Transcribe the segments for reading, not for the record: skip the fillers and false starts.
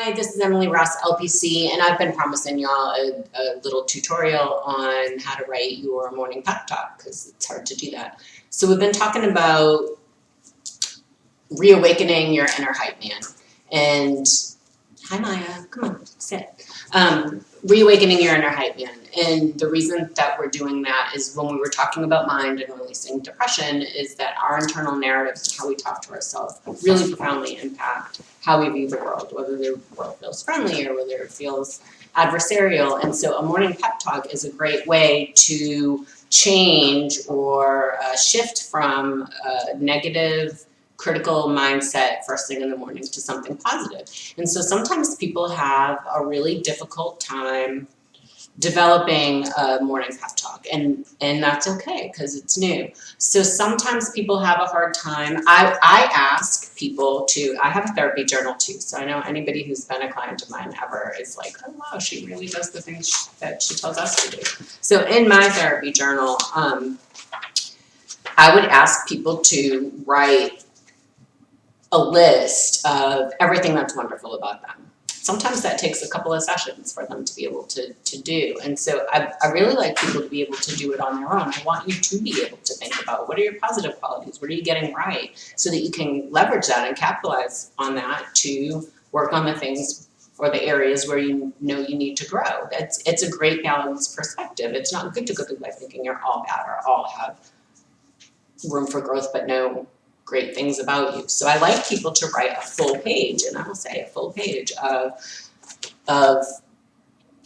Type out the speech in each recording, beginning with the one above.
Hi, this is Emily Ross, LPC, and I've been promising y'all a little tutorial on how to write your morning pep talk, because it's hard to do that. So we've been talking about reawakening your inner hype man. And hi Maya, come on, sit. Reawakening your inner hype man. And the reason that we're doing that is when we were talking about mind and releasing depression is that our internal narratives and how we talk to ourselves really profoundly impact how we view the world, whether the world feels friendly or whether it feels adversarial. And so a morning pep talk is a great way to change or shift from a negative critical mindset first thing in the morning to something positive. And so sometimes people have a really difficult time developing a morning pep talk, and that's okay because it's new. So sometimes people have a hard time. I ask people to, I have a therapy journal too, so I know anybody who's been a client of mine ever is like, oh wow, she really does the things that she tells us to do. So in my therapy journal, I would ask people to write a list of everything that's wonderful about them. Sometimes that takes a couple of sessions for them to be able to do. And so I really like people to be able to do it on their own. I want you to be able to think about what are your positive qualities, what are you getting right, so that you can leverage that and capitalize on that to work on the things or the areas where you know you need to grow. It's a great balanced perspective. It's not good to go through life thinking you're all bad or all have room for growth but no great things about you. So I like people to write a full page, and I will say a full page of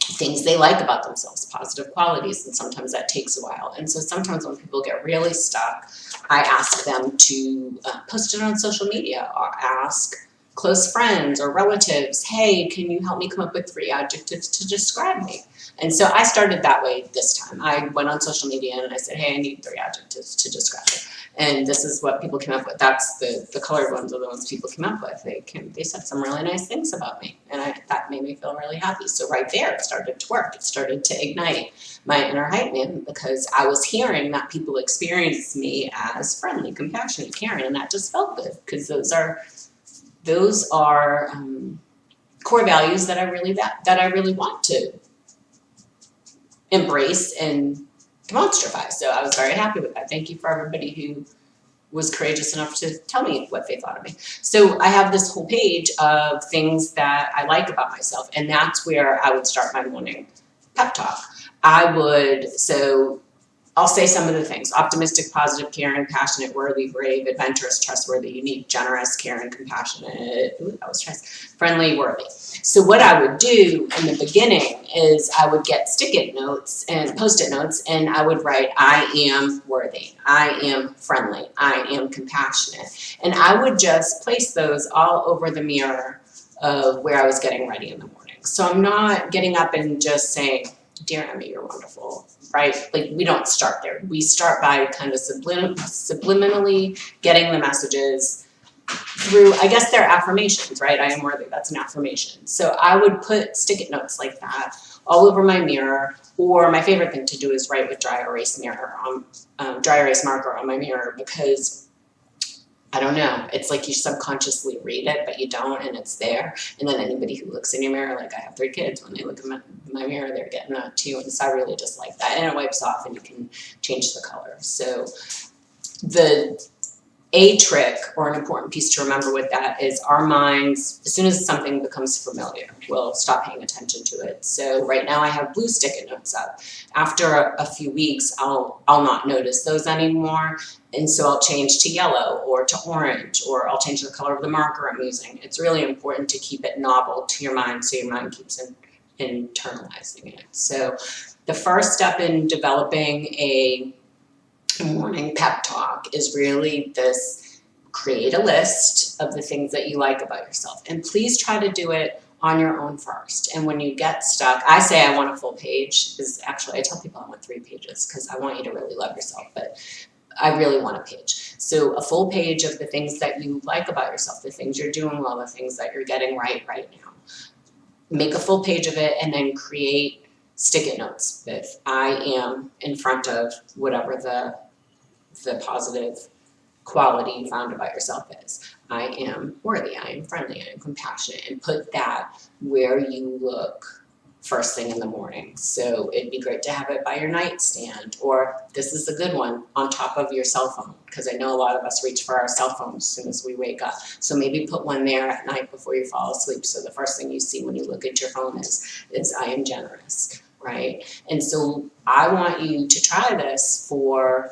things they like about themselves, positive qualities, and sometimes that takes a while. And so sometimes when people get really stuck, I ask them to post it on social media or ask close friends or relatives, hey, can you help me come up with 3 adjectives to describe me? And so I started that way this time. I went on social media and I said, hey, I need 3 adjectives to describe it. And this is what people came up with. That's the colored ones are the ones people came up with. They said some really nice things about me, and that made me feel really happy. So right there, it started to work. It started to ignite my inner hype man because I was hearing that people experience me as friendly, compassionate, caring, and that just felt good because those are core values that I really want to embrace and demonstrify. So I was very happy with that. Thank you for everybody who was courageous enough to tell me what they thought of me. So I have this whole page of things that I like about myself, and that's where I would start my morning pep talk. I'll say some of the things: optimistic, positive, caring, passionate, worthy, brave, adventurous, trustworthy, unique, generous, caring, compassionate, friendly, worthy. So what I would do in the beginning is I would get stick-it notes and post-it notes, and I would write, I am worthy, I am friendly, I am compassionate. And I would just place those all over the mirror of where I was getting ready in the morning. So I'm not getting up and just saying, dear Emmy, you're wonderful, right? Like, we don't start there. We start by kind of subliminally getting the messages through, I guess they're affirmations, right? I am worthy, that's an affirmation. So I would put stick-it notes like that all over my mirror, or my favorite thing to do is write with dry erase marker on my mirror, because I don't know, it's like you subconsciously read it, but you don't, and it's there. And then anybody who looks in your mirror, like I have 3 kids, when they look in my mirror, they're getting that too. And so I really just like that. And it wipes off and you can change the color. So a trick or an important piece to remember with that is our minds, as soon as something becomes familiar, will stop paying attention to it. So right now I have blue stick-it notes up. After a few weeks, I'll not notice those anymore. And so I'll change to yellow or to orange, or I'll change the color of the marker I'm using. It's really important to keep it novel to your mind so your mind keeps internalizing it. So the first step in developing a morning pep talk is really this: create a list of the things that you like about yourself. And please try to do it on your own first. And when you get stuck, I say I want a full page. Actually, I tell people I want 3 pages because I want you to really love yourself. But I really want a page. So a full page of the things that you like about yourself, the things you're doing well, the things that you're getting right now. Make a full page of it, and then create stick-it notes with I am in front of whatever the positive quality you found about yourself is. I am worthy, I am friendly, I am compassionate, and put that where you look first thing in the morning. So it'd be great to have it by your nightstand, or this is a good one, on top of your cell phone, because I know a lot of us reach for our cell phones as soon as we wake up. So maybe put one there at night before you fall asleep, so the first thing you see when you look at your phone is I am generous, right? And so I want you to try this for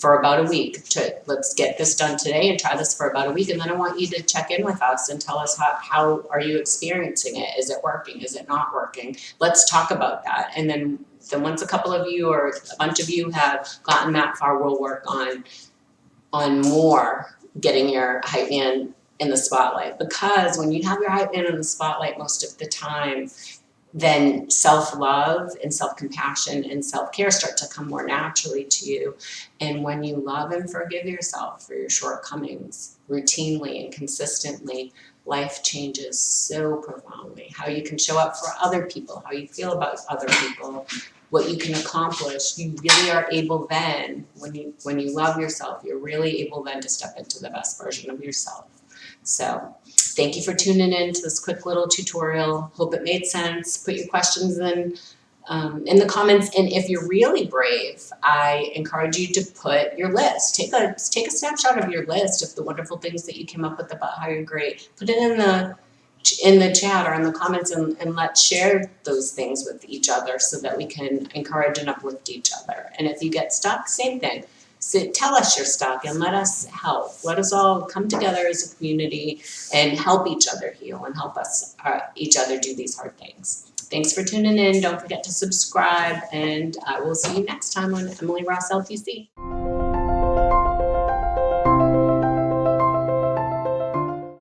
about a week. Let's get this done today and try this for about a week, and then I want you to check in with us and tell us how are you experiencing it? Is it working? Is it not working? Let's talk about that. And then once a couple of you or a bunch of you have gotten that far, we'll work on more getting your hype man in the spotlight. Because when you have your hype man in the spotlight most of the time, then self-love and self-compassion and self-care start to come more naturally to you. And when you love and forgive yourself for your shortcomings routinely and consistently, life changes so profoundly. How you can show up for other people, how you feel about other people, what you can accomplish. You really are able then, when you love yourself, you're really able then to step into the best version of yourself. So thank you for tuning in to this quick little tutorial. Hope it made sense. Put your questions in the comments. And if you're really brave, I encourage you to put your list. Take a snapshot of your list of the wonderful things that you came up with about how you're great. Put it in the chat or in the comments, and let's share those things with each other so that we can encourage and uplift each other. And if you get stuck, same thing. So tell us you're stuck and let us help. Let us all come together as a community and help each other heal and help us each other do these hard things. Thanks for tuning in. Don't forget to subscribe, and I will see you next time on Emily Ross LTC.